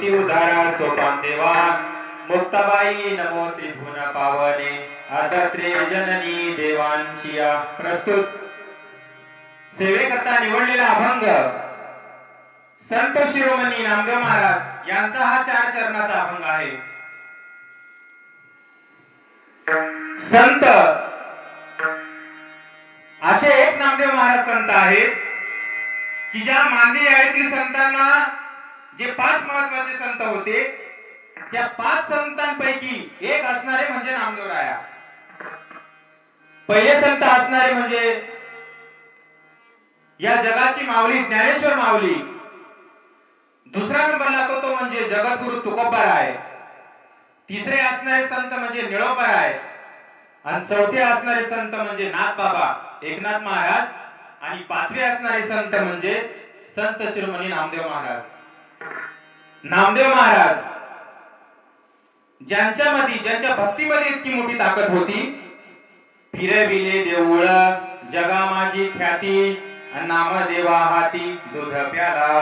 स्तुती उदारा सोपान देवा मुक्ताबाई नमो त्रिभुवन पावने आदत्रे जननी देवांचिया। प्रस्तुत सेवेकरता निवडलेला अभंग संत शिरोमणी नामदेव महाराज यांचा हा 4 चरणाचा अभंग आहे। संत असे एक नामदेव महाराज संत आहेत की ज्या मानवी यातील संतांना जे 5 महत्वाचे संत होते त्या 5 संतांपैकी एक असणारे म्हणजे नामदेव राया। पहिले संत असणारे म्हणजे या जगाची माऊली ज्ञानेश्वर माऊली। दुसरा नंबर लागतो तो म्हणजे जगद्गुरु तुकोबाराय। तिसरे असणारे संत म्हणजे निळोबाराय आणि चौथे असणारे संत म्हणजे नाथबाबा एकनाथ महाराज आणि 5वे असणारे संत म्हणजे संत शिरोमणी नामदेव महाराज। नामदेव महाराज ज्यांच्या भक्तीमध्ये इतकी मोठी ताकद होती, फिरविले देऊळ जगा माझी ख्याती नामदेवा हाती दूध प्याला।